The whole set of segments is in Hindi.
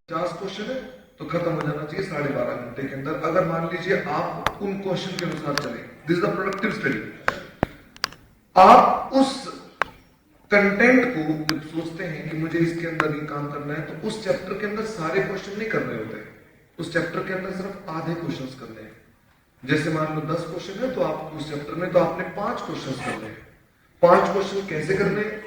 50 क्वेश्चन है तो खत्म हो जाना चाहिए 12.5 घंटे के अंदर। अगर मान लीजिए आप उन क्वेश्चन के अनुसार चले, this is the productive study. आप उस कंटेंट को जब सोचते हैं कि मुझे इसके अंदर ये काम करना है, तो उस चैप्टर के अंदर सारे क्वेश्चन नहीं करने होते, उस चैप्टर के अंदर सिर्फ आधे क्वेश्चन करने हैं। जैसे मान लो 10 क्वेश्चन है तो आप उस चैप्टर में तो आपने 5 क्वेश्चन करने हैं। 5 क्वेश्चन कैसे करने हैं?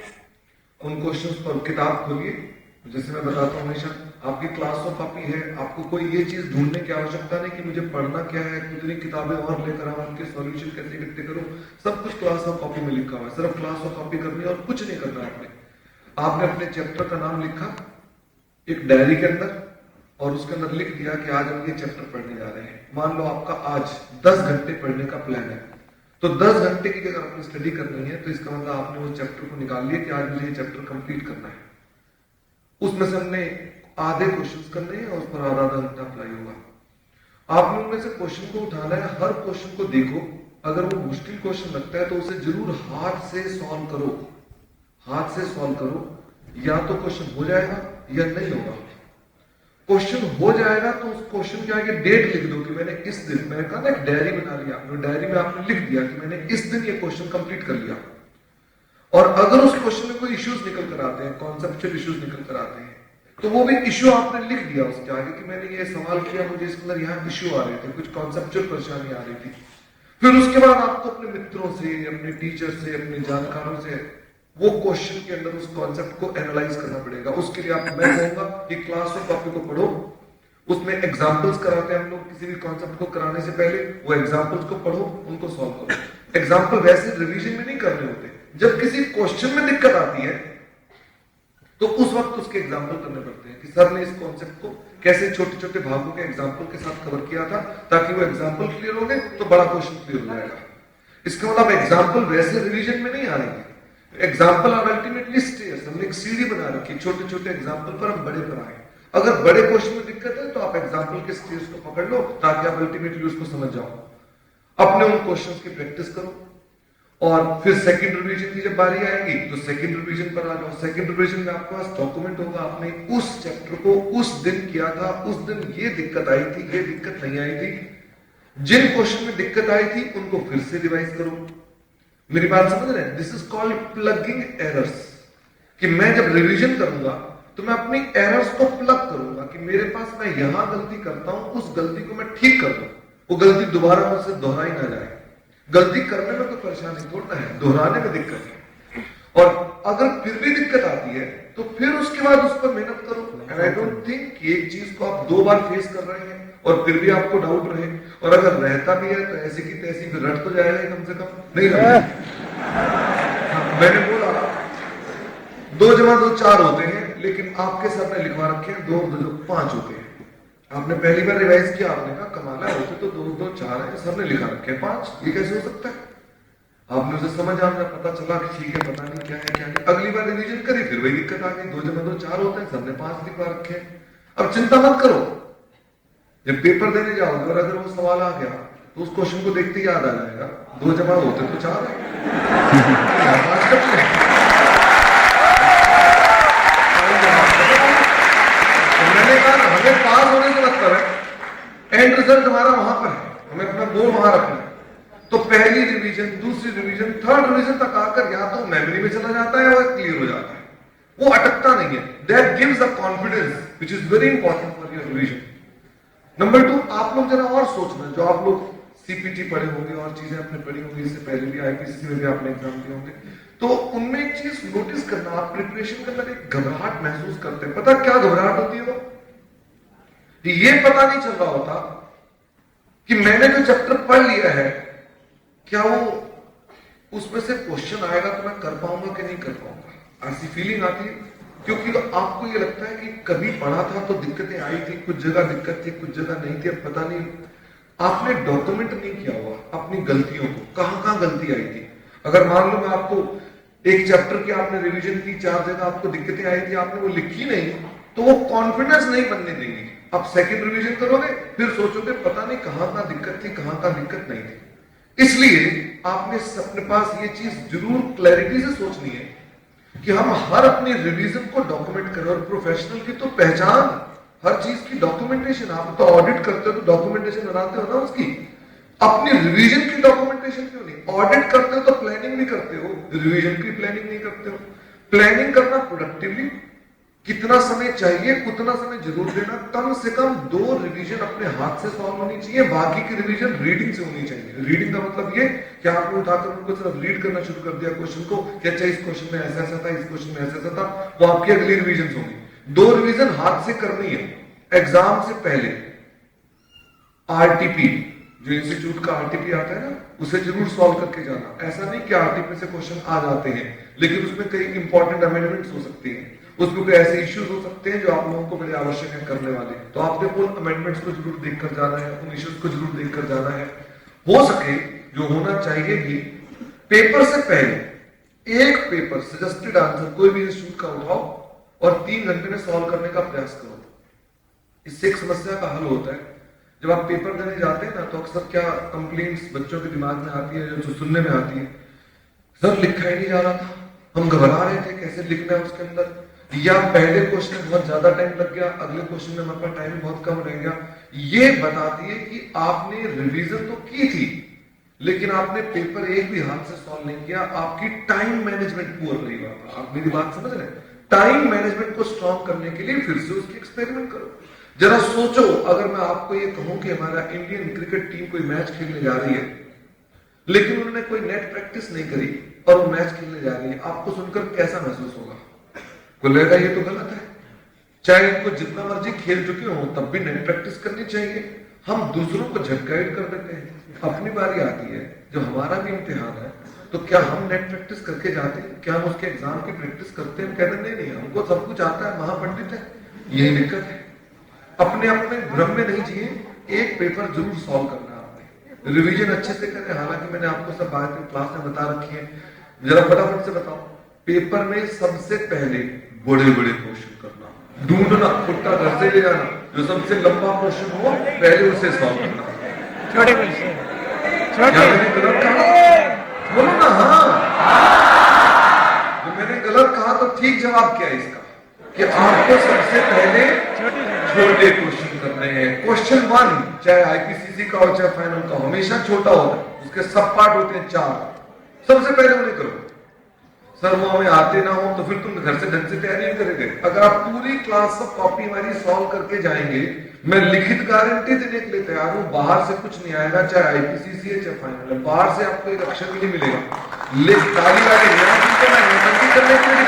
उन क्वेश्चन पर किताब खोलिए, जैसे मैं बताता हूँ हमेशा, आपकी क्लास ऑफ कॉपी है, आपको कोई ये चीज ढूंढने की आवश्यकता नहीं कि मुझे पढ़ना क्या है, कितनी किताबें और लेकर आऊं, उनके सॉल्यूशन कैसे इकट्ठे करूं, सब कुछ क्लास ऑफ कॉपी में लिखा हुआ है। सिर्फ क्लास ऑफ कॉपी करनी है और कुछ नहीं करना है। आपने अपने चैप्टर का नाम लिखा एक डायरी के अंदर और उसके अंदर लिख दिया कि आज हम ये चैप्टर पढ़ने जा रहे हैं। मान लो आपका आज 10 घंटे पढ़ने का प्लान है, तो 10 घंटे की अगर आपने स्टडी करनी है तो इसका मतलब आपने वो चैप्टर को निकाल लिया कि आज मुझे ये चैप्टर कंप्लीट करना है। उसमें से हमने आधे क्वेश्चंस करने हैं और उस पर आधा घंटा अप्लाई होगा। आपने उनमें से क्वेश्चन को उठाना है, हर क्वेश्चन को देखो, अगर वो मुश्किल क्वेश्चन लगता है तो उसे जरूर हाथ से सॉल्व करो, हाथ से सॉल्व करो। या तो क्वेश्चन हो जाएगा या नहीं होगा। क्वेश्चन हो जाएगा तो उस क्वेश्चन के आगे डेट लिख दो कि मैंने इस दिन, मैंने कहा ना एक डायरी बना लिया, डायरी में आपने लिख दिया कि मैंने इस दिन ये क्वेश्चन कंप्लीट कर लिया। और अगर उस क्वेश्चन में कोई इश्यूज निकल कर आते हैं, कॉन्सेप्चुअल इश्यूज निकल कर आते हैं, तो वो भी इश्यू आपने लिख दिया उसके आगे कि मैंने ये सवाल किया, मुझे इसके अंदर यहाँ इश्यू आ रहे थे, कुछ कॉन्सेप्चुअल परेशानी आ रही थी। फिर उसके बाद आपको अपने मित्रों से, अपने टीचर से, अपने जानकारों से वो क्वेश्चन के अंदर उस कॉन्सेप्ट को एनालाइज करना पड़ेगा। उसके लिए मैं कहूंगा कि क्लास ऑफ कॉपी को पढ़ो, उसमें एग्जाम्पल्स कराते हैं हम लोग किसी भी कॉन्सेप्ट को कराने से पहले, वो एग्जाम्पल्स को पढ़ो, उनको सॉल्व करो। एग्जाम्पल वैसे रिवीजन में नहीं करने होते, जब किसी क्वेश्चन में दिक्कत आती है तो उस वक्त उसके एग्जाम्पल करने पड़ते हैं कि सर ने इस कॉन्सेप्ट को कैसे छोटे छोटे भागों के एग्जाम्पल के साथ कवर किया था, ताकि वो एग्जाम्पल क्लियर हो गए तो बड़ा क्वेश्चन क्लियर हो जाएगा। इसका मतलब एग्जाम्पल वैसे रिवीजन में नहीं आ रही, एग्जाम्पल आर अल्टीमेटली स्टेयर्स। हमने एक सीढ़ी बना रखी, छोटे छोटे एग्जाम्पल पर हम बड़े पर आए। अगर बड़े क्वेश्चन में दिक्कत है तो आप एग्जाम्पल के स्टेयर्स को पकड़ लो ताकि आप अल्टीमेटली उसको समझ जाओ। अपने उन क्वेश्चंस की प्रैक्टिस करो और फिर सेकंड रिवीजन की जब बारी आएगी तो सेकंड रिवीजन पर आ जाओ। सेकंड रिवीजन में आपके पास डॉक्यूमेंट होगा, आपने उस चैप्टर को उस दिन किया था, उस दिन ये दिक्कत आई थी, ये दिक्कत नहीं आई थी। जिन क्वेश्चन में दिक्कत आई थी उनको फिर से रिवाइज करो। मेरी बात समझ रहे हैं? This is called plugging errors. कि मैं जब रिवीजन करूंगा तो मैं अपनी एरर्स को प्लग करूंगा कि मेरे पास मैं यहां गलती करता हूं, उस गलती को मैं ठीक कर दूं, वो गलती दोबारा मुझसे दोहराई ना जाए। गलती करने में कोई परेशानी थोड़ा है, दोहराने में दिक्कत है। और अगर फिर भी दिक्कत आती है तो फिर उसके बाद उस पर मेहनत करो। एंड आई डोंट थिंक कि एक चीज को आप 2 बार फेस कर रहे हैं और फिर भी आपको डाउट रहे, और अगर रहता भी है तो ऐसी की तैसी फिर रट तो जाएगा कम से कम, नहीं मैंने बोला 2 जमा 2 4 होते हैं, लेकिन आपके सर ने लिखवा रखे हैं 2 2 5 होते हैं। आपने पहली बार रिवाइज किया, आपने कहा कमाल है, होते तो 2 2 4 है, सर ने लिखा रखे 5, ये कैसे हो सकता है? आपने उसे समझ आना, पता चला कि ठीक है, पता नहीं क्या है क्या नहीं। अगली बार रिवीजन करी, फिर वही दिक्कत आ गई, 2 जमा 2 4 होते हैं, सर ने 5 लिखवा रखे हैं। अब चिंता मत करो, जब पेपर देने जाओगे और अगर वो सवाल आ गया तो उस क्वेश्चन को देखते याद आ जाएगा 2 जमा होते तो 4 है। मैंने कहा ना, हमें पास होने से मतलब है एंड रिजल्ट हमारा वहां पर है, हमें अपना गोल वहां रखना है। तो पहली रिवीजन, दूसरी रिवीजन, थर्ड रिवीजन तक आकर या तो मेमोरी में चला जाता है और क्लियर हो जाता है, वो अटकता नहीं है। That gives a confidence which is very important for your revision. Number 2, आप लोग जरा और सोचना, जो आप लोग सीपीटी पढ़े होंगे और चीजें आपने पढ़ी होंगी, इससे पहले भी आईपीसी में भी आपने एग्जाम दिए होंगे, तो उनमें एक चीज नोटिस करना, आप प्रिपरेशन के अंदर एक घबराहट महसूस करते हैं। पता क्या घबराहट होती है? वो ये पता नहीं चल रहा होता कि मैंने जो चैप्टर पढ़ लिया है क्या वो उसमें से क्वेश्चन आएगा तो मैं कर पाऊंगा कि नहीं कर पाऊंगा, ऐसी फीलिंग आती है। क्योंकि तो आपको ये लगता है कि कभी पढ़ा था तो दिक्कतें आई थी, कुछ जगह दिक्कत थी, कुछ जगह नहीं थी, अब पता नहीं आपने डॉक्यूमेंट नहीं किया हुआ अपनी गलतियों को, कहां कहां गलती आई थी। अगर मान लो मैं आपको एक चैप्टर की आपने रिवीजन की, 4 जगह आपको दिक्कतें आई थी, आपने वो लिखी नहीं, तो वो कॉन्फिडेंस नहीं बनने देंगी। आप सेकंड रिवीजन करोगे, फिर सोचोगे पता नहीं कहां कहां दिक्कत थी, कहां कहां दिक्कत नहीं थी। इसलिए आपने अपने पास ये चीज जरूर क्लैरिटी से सोचनी है कि हम हर अपनी रिवीजन को डॉक्यूमेंट करें। और प्रोफेशनल की तो पहचान हर चीज की डॉक्यूमेंटेशन, आप तो ऑडिट करते हो तो डॉक्यूमेंटेशन बनाते हो ना उसकी, अपनी रिवीजन की डॉक्यूमेंटेशन क्यों नहीं? ऑडिट करते हो तो प्लानिंग भी करते हो, रिवीजन की प्लानिंग नहीं करते हो। प्लानिंग करना प्रोडक्टिवली, कितना समय चाहिए उतना समय जरूर देना, कम से कम 2 रिवीजन अपने हाथ से सॉल्व होनी चाहिए, बाकी की रिवीजन रीडिंग से होनी चाहिए। रीडिंग का मतलब ये कि आपने उठाकर उनको सिर्फ रीड करना शुरू कर दिया क्वेश्चन को कि अच्छा इस क्वेश्चन में ऐसा ऐसा था, इस क्वेश्चन में ऐसा ऐसा था, वो आपकी अगली रिवीजन होगी। 2 रिवीजन हाथ से करनी है एग्जाम से पहले। आरटीपी, जो इंस्टीट्यूट का आरटीपी आता है ना, उसे जरूर सॉल्व करके जाना। ऐसा नहीं कि आरटीपी से क्वेश्चन आ जाते हैं, लेकिन उसमें कई इंपॉर्टेंट अमेंडमेंट्स हो सकती हैं, उसमें कोई ऐसे इश्यूज हो सकते हैं जो आप लोगों को बड़े आवश्यक है करने वाले, तो आपने उन अमेंडमेंट्स को जरूर देखकर जाना है, उन इश्यूज को जरूर देखकर जाना है। हो सके जो होना चाहिए भी, पेपर से पहले एक पेपर सजेस्टेड आंसर कोई भी इंस्टीट्यूट का उठाओ और 3 घंटे में सॉल्व करने का प्रयास करो। इससे एक समस्या का हल होता है। जब आप पेपर देने जाते हैं ना, तो अक्सर क्या कंप्लेंट्स बच्चों के दिमाग में आती है, जो सुनने में आती है, सर लिखा ही नहीं जा रहा था, हम घबरा रहे थे कैसे लिखना है उसके अंदर, या पहले क्वेश्चन में बहुत ज्यादा टाइम लग गया, अगले क्वेश्चन में हमारे पास टाइम बहुत कम रह गया। ये बताती है कि आपने रिवीजन तो की थी, लेकिन आपने पेपर एक भी हाथ से सॉल्व नहीं किया, आपकी टाइम मैनेजमेंट पुअर रही। आप मेरी बात समझ रहे हैं? टाइम मैनेजमेंट को स्ट्रॉन्ग करने के लिए फिर से उसकी एक्सपेरिमेंट करो। जरा सोचो, अगर मैं आपको ये कहूं कि हमारा इंडियन क्रिकेट टीम कोई मैच खेलने जा रही है, लेकिन उन्होंने कोई नेट प्रैक्टिस नहीं करी और वो मैच खेलने जा रही है, आपको सुनकर कैसा महसूस होगा? कोई लगेगा ये तो गलत है, चाहे इनको जितना मर्जी खेल चुके हो तब भी नेट प्रैक्टिस करनी चाहिए। हम दूसरों को झटगाइड कर देते हैं। अपनी बारी आती है जो हमारा भी इम्तिहान है, तो क्या हम नेट प्रैक्टिस करके जाते हैं? क्या हम उसके एग्जाम की प्रैक्टिस करते हैं? कहते नहीं नहीं, हमको सब कुछ आता है, महापंडित है। यही दिक्कत है, अपने अपने भ्रम में नहीं जिए, एक पेपर जरूर सॉल्व करना आपने, रिवीजन अच्छे से करें। हालांकि मैंने आपको सब बातें क्लास में बता रखी है, जरा फटाफट से बताओ। पेपर में सबसे पहले बड़े बड़े क्वेश्चन करना, ढूंढना, खुट्टा घर से ले जाना, जो सबसे लंबा क्वेश्चन हो पहले उसे सॉल्व करना। छोटे क्वेश्चन, क्या मैंने गलत कहा? बोलो ना हाँ। जो मैंने गलत कहा तो ठीक जवाब क्या है इसका, कि आपको सबसे पहले छोटे क्वेश्चन करने हैं। क्वेश्चन 1 चाहे आईपीसीसी का हो चाहे फाइनल का, हमेशा छोटा होता है, उसके सब पार्ट होते हैं 4, सबसे पहले उन्हें करो। सर वो हमें आते ना हो तो फिर तुम घर से ढंग से तैयारी नहीं करेंगे। अगर आप पूरी क्लास सब कॉपी हमारी सॉल्व करके जाएंगे, मैं लिखित गारंटी देने के लिए तैयार हूं, बाहर से कुछ नहीं आएगा, चाहे आईपीसीसी है चाहे फाइनल है, बाहर से आपको एक अक्षर भी नहीं मिलेगा। लेकिन ताली वाली नोटबंदी करने के लिए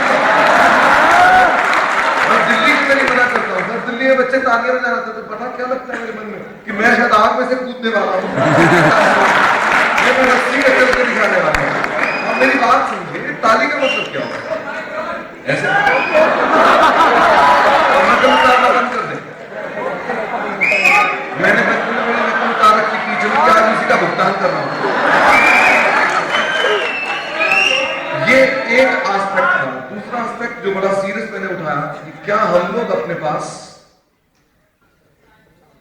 दिल्ली की मैं मना करता हूँ। सर दिल्ली में बच्चे तालियां बजा रहे थे, तो पता क्या लगता है मेरे मन में कि मैं शायद आग में से कूदने वाला हूँ, ये मैं रस्सी में चल के दिखाने वाला हूँ। अब मेरी बात समझिए, ताली का मतलब क्या होता है? ऐसे और नकल उतारना बंद कर दे। मैंने बचपन में मेरी नकल उतार रखी टीचर की, आज उसी का भुगतान कर रहा हूँ। ये एक एस्पेक्ट था। दूसरा एस्पेक्ट जो बड़ा सीरियस मैंने उठाया कि क्या हम लोग अपने पास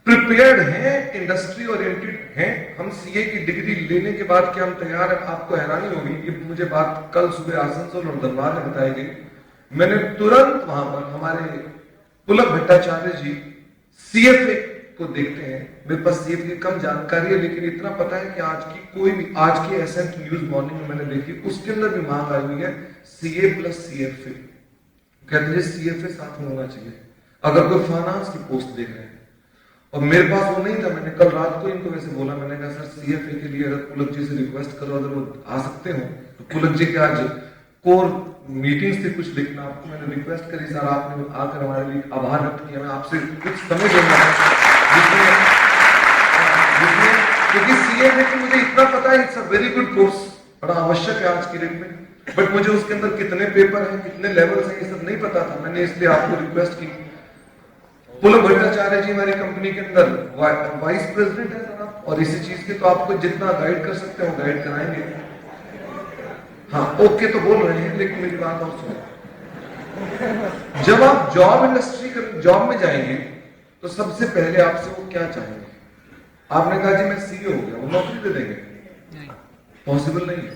प्रिपेयर्ड हैं, इंडस्ट्री ओरिएंटेड हैं? हम सीए की डिग्री लेने के बाद क्या हम तैयार हैं? आपको हैरानी होगी, ये मुझे बात कल सुबह आसनसोल और धनबाद में बताई गई। मैंने तुरंत वहां पर हमारे पुलक भट्टाचार्य जी सीएफए को देखते हैं। मेरे पास सीएफए की कम जानकारी है, लेकिन इतना पता है कि आज की कोई भी, आज की एसेंट न्यूज मॉर्निंग में मैंने देखी, उसके अंदर भी मांग आई हुई है सीए प्लस सीएफए। कहते हैं सीएफए साथ में होना चाहिए अगर कोई फाइनेंस की पोस्ट देख रहे हैं। और मेरे पास वो नहीं था, मैंने कल रात को इनको वैसे बोला, मैंने कहा सर सीएफए के लिए अगर पुलक जी से रिक्वेस्ट करो, अगर वो आ सकते हो तो पुलक जी के आज कोर मीटिंग्स से कुछ लिखना, आपको मैंने रिक्वेस्ट करी सर, आपने आकर हमारे लिए आभार व्यक्त किया। मैं आपसे कुछ समय लेना है जिसमें क्योंकि सीएफए को मुझे इतना पता है it's a very good course, बड़ा आवश्यक है आज की डेट में, बट मुझे उसके अंदर कितने पेपर हैं, कितने लेवल्स हैं, ये सब नहीं पता था। मैंने इसलिए आपको रिक्वेस्ट की। पुलक भट्टाचार्य जी हमारी कंपनी के अंदर वाइस प्रेसिडेंट है साहब, और इसी चीज के तो आपको जितना गाइड कर सकते हो गाइड कराएंगे। हाँ ओके तो बोल रहे हैं, लेकिन मेरी बात और सुनो। जब आप जॉब इंडस्ट्री जॉब में जाएंगे तो सबसे पहले आपसे वो क्या चाहेंगे? आपने कहा जी मैं सीए हो गया, वो नौकरी दे देंगे? पॉसिबल नहीं है।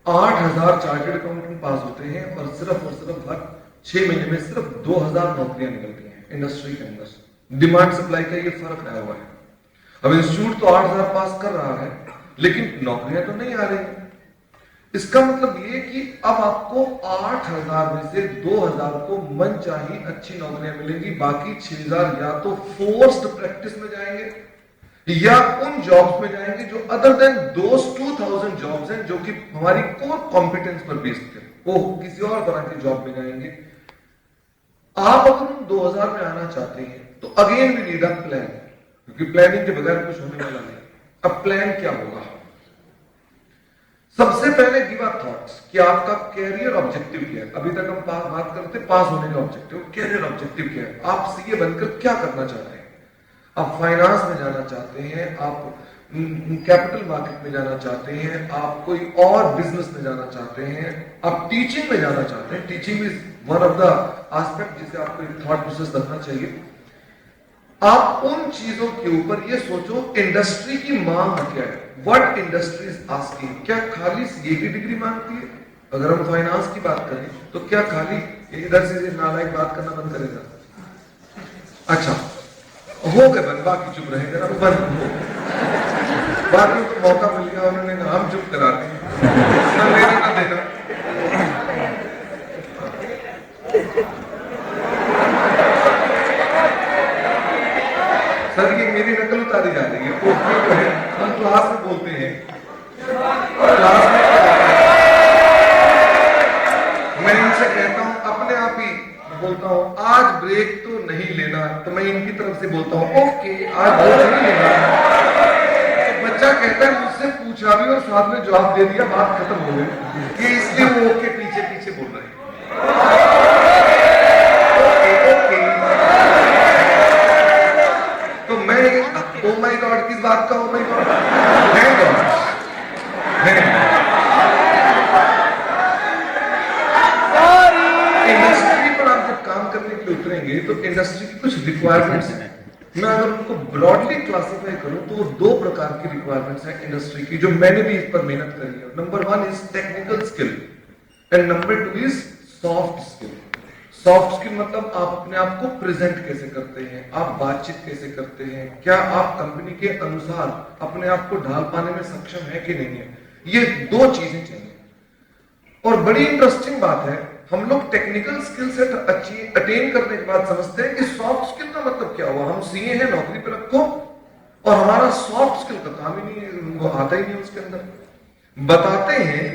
8000 चार्टर्ड अकाउंटेंट पास होते हैं और सिर्फ हर 6 महीने में सिर्फ 2000 नौकरियां निकलती हैं इंडस्ट्री के अंदर। डिमांड सप्लाई का ये फर्क आया हुआ है। अब इंस्टीट्यूट तो 8,000 पास कर रहा है, लेकिन नौकरियां तो नहीं आ रही हैं। इसका मतलब ये कि अब आपको 8,000 में से 2,000 को मनचाही अच्छी नौकरियां मिलेंगी, बाकी 6,000 या तो फोर्स्ड प्रैक्टिस में जाएंगे या उन जॉब्स में जाएंगे जो अदर देन दोस 2,000 जॉब्स हैं जो कि हमारी कोर कॉम्पिटेंस पर बेस्ड है, वो किसी और तरह की जॉब में जाएंगे। आप अगर उन 2,000 में आना चाहते हैं तो again we need a plan, क्योंकि प्लानिंग के बगैर कुछ होने वाला नहीं। अब प्लान क्या होगा? सबसे पहले गिव अ थॉट्स कि आपका कैरियर ऑब्जेक्टिव क्या है। अभी तक हम बात करते पास होने का ऑब्जेक्टिव, कैरियर ऑब्जेक्टिव क्या है? आप सीए बनकर क्या करना चाहते हैं? आप फाइनेंस में जाना चाहते हैं, आप कैपिटल मार्केट में जाना चाहते हैं, आप कोई और बिजनेस में जाना चाहते हैं, आप टीचिंग में जाना चाहते हैं। Teaching is one of the aspect जिसे आपको एक थॉट प्रोसेस रखना चाहिए। आप उन चीजों के ऊपर ये सोचो इंडस्ट्री की मांग क्या है, व्हाट इंडस्ट्री इज आस्किंग। क्या खाली सीए की डिग्री मांगती है? अगर हम फाइनेंस की बात करें तो क्या खाली इधर से नालायक बात करना बंद करेगा? अच्छा हो गए बंद, बाकी चुप रहेंगे ना, बंद हो। बाकी को मौका मिल गया, उन्होंने कहा हम चुप कराते हैं, ना लेना ना देना। सर ये मेरी नकल उतारी जा रही है, हम क्लास में बोलते हैं, क्लास में मैं इनसे कहता हूं, अपने आप ही बोलता हूं आज ब्रेक तो नहीं लेना, तो मैं इनकी तरफ से बोलता हूं ओके आज ब्रेक नहीं लेना। तो बच्चा कहता है मुझसे पूछा भी और साथ में जवाब दे दिया, बात खत्म हो गई। ये इसलिए वो ओके पीछे पीछे बोल रहे हैं। ओके ओके, तो मैं ओ माय गॉड किस बात का ओ माय गॉड? इंडस्ट्री पर आप जब काम करने के लिए उतरेंगे तो इंडस्ट्री की कुछ रिक्वायरमेंट्स हैं। मैं अगर उनको ब्रॉडली क्लासिफाई करूं तो दो प्रकार की रिक्वायरमेंट्स हैं इंडस्ट्री की, जो मैंने भी इस पर मेहनत करी है। Number 1 is technical skill and number 2 is soft skill. Soft skill मतलब आप अपने आप को प्रेजेंट कैसे करते हैं, आप बातचीत कैसे करते हैं, क्या आप कंपनी के अनुसार अपने आप को ढाल पाने में सक्षम है कि नहीं है। ये दो चीजें चाहिए। और बड़ी इंटरेस्टिंग बात है, हम लोग टेक्निकल स्किल सेट अच्छी अटेन करने के बाद समझते हैं कि सॉफ्ट स्किल का मतलब क्या हुआ। हम सीए हैं, नौकरी पे रखो, और हमारा सॉफ्ट स्किल का काम ही नहीं है, वो आता ही नहीं उसके अंदर। बताते हैं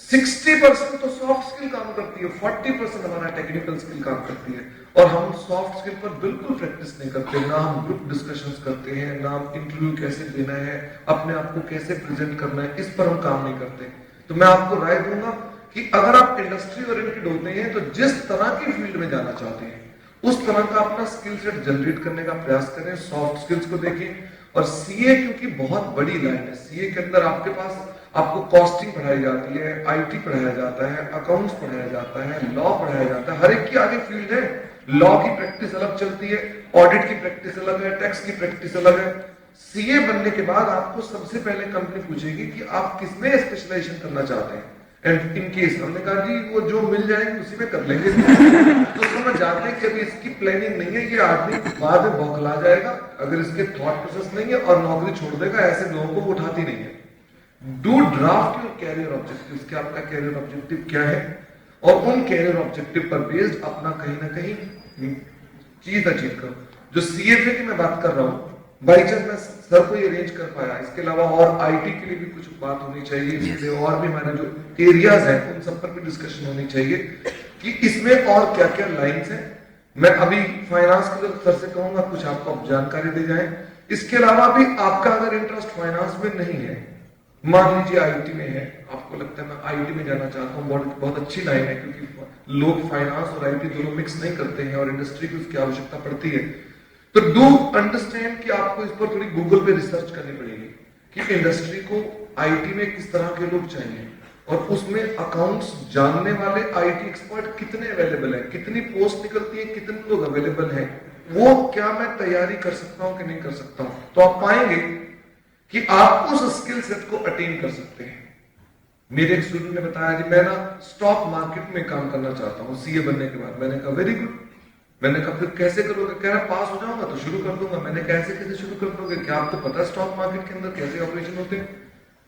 60% तो सॉफ्ट स्किल काम करती है, 40% हमारा टेक्निकल स्किल काम करती है। और हम सॉफ्ट स्किल पर बिल्कुल प्रैक्टिस नहीं करते, ना हम ग्रुप डिस्कशंस करते हैं, ना हम इंटरव्यू कैसे देना है, अपने आप को कैसे प्रेजेंट करना है, इस पर हम काम नहीं करते। तो मैं आपको राय दूंगा कि अगर आप इंडस्ट्री ओरिएंटेड होते हैं तो जिस तरह की फील्ड में जाना चाहते हैं उस तरह का अपना स्किल सेट जनरेट करने का प्रयास करें, सॉफ्ट स्किल्स को देखें। और सीए क्योंकि बहुत बड़ी लाइन है, सीए के अंदर आपके पास आपको कॉस्टिंग पढ़ाई जाती है, आईटी पढ़ाया जाता है, अकाउंट्स पढ़ाया जाता है, लॉ पढ़ाया जाता है, हर एक की आगे फील्ड है। लॉ की प्रैक्टिस अलग चलती है, ऑडिट की प्रैक्टिस अलग है, टैक्स की प्रैक्टिस अलग है। सीए बनने के बाद आपको सबसे पहले कंपनी पूछेगी कि आप किसमें स्पेशलाइजेशन करना चाहते हैं। एंड इन केस हमने कहा जी वो जो मिल जाएंगे उसी में कर लेंगे तो समझ जाते हैं कि अभी इसकी प्लानिंग नहीं है, ये आदमी बाद में बौखला जाएगा अगर इसके थॉट प्रोसेस नहीं है और नौकरी छोड़ देगा। ऐसे लोगों को उठाती नहीं है। Do draft your career objectives कि आपका कैरियर ऑब्जेक्टिव क्या है, और उन कैरियर ऑब्जेक्टिव पर बेस्ड अपना कहीं ना कहीं चीज अचीव करो। जो सीएफए की मैं बात कर रहा हूं, बाई चांस मैं सर को ये अरेंज कर पाया, इसके अलावा और आईटी के लिए भी कुछ बात होनी चाहिए, इसके लिए और भी हमारे जो एरियाज हैं उन सब पर भी डिस्कशन होनी चाहिए कि इसमें और क्या क्या लाइंस हैं। मैं अभी फाइनेंस के सर से कहूंगा कुछ आपको जानकारी दे जाए। इसके अलावा भी आपका अगर इंटरेस्ट फाइनेंस में नहीं है, मान लीजिए आईटी में है, आपको लगता है मैं आईटी में जाना चाहता हूँ, बहुत अच्छी लाइन है क्योंकि लोग फाइनेंस और आईटी दोनों मिक्स नहीं करते हैं और इंडस्ट्री की उसकी आवश्यकता पड़ती है। तो डू अंडरस्टैंड कि आपको इस पर थोड़ी गूगल पे रिसर्च करनी पड़ेगी कि इंडस्ट्री को आईटी में किस तरह के लोग चाहिए और उसमें अकाउंट्स जानने वाले आईटी एक्सपर्ट कितने अवेलेबल है, कितनी पोस्ट निकलती है, कितने लोग अवेलेबल हैं, वो क्या मैं तैयारी कर सकता हूं कि नहीं कर सकता हूं। तो आप पाएंगे कि आप उस स्किल सेट को अटेन कर सकते हैं। मेरे एक स्टूडेंट ने बताया कि मैं ना स्टॉक मार्केट में काम करना चाहता हूं सीए बनने के बाद। मैंने कहा वेरी गुड, मैंने कहा फिर कैसे करोगे? कह रहा पास हो जाऊंगा तो शुरू कर दूंगा। मैंने कहा ऐसे कैसे शुरू कर दोगे? क्या आपको पता है स्टॉक मार्केट के अंदर कैसे ऑपरेशन होते हैं?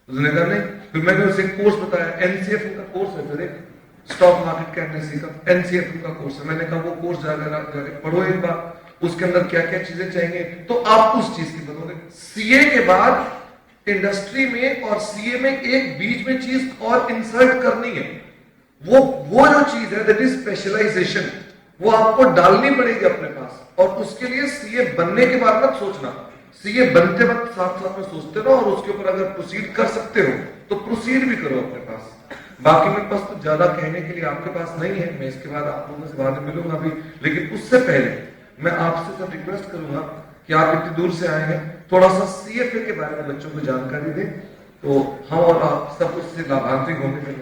उसने कहा नहीं। फिर मैंने उसे कोर्स बताया, एनसीएफ का कोर्स है, फिर एक स्टॉक मार्केट का एनएससी का एनसीएफ का कोर्स है। मैंने कहा वो कोर्स जाकर पढ़ो एक बार, उसके अंदर क्या क्या चीजें चाहिए तो आप उस चीज की बनोगे। सीए के बाद इंडस्ट्री में और सीए में एक बीच में चीज और इंसर्ट करनी है, वो जो चीज है दैट इज स्पेशलाइजेशन, वो आपको डालनी पड़ेगी अपने पास। और उसके लिए सीए बनने के बाद मत सोचना, सीए बनते वक्त साथ साथ में सोचते रहो, और उसके ऊपर अगर प्रोसीड कर सकते हो तो प्रोसीड भी करो अपने पास। बाकी मेरे पास तो ज्यादा कहने के लिए आपके पास नहीं है, मैं इसके बाद आप लोगों से बाद में मिलूंगा भी, लेकिन उससे पहले मैं आपसे सब रिक्वेस्ट करूंगा कि आप इतनी दूर से आए हैं, थोड़ा सा सीएफए के बारे में बच्चों को जानकारी दें, तो हम और आप सब उससे लाभान्वित होंगे।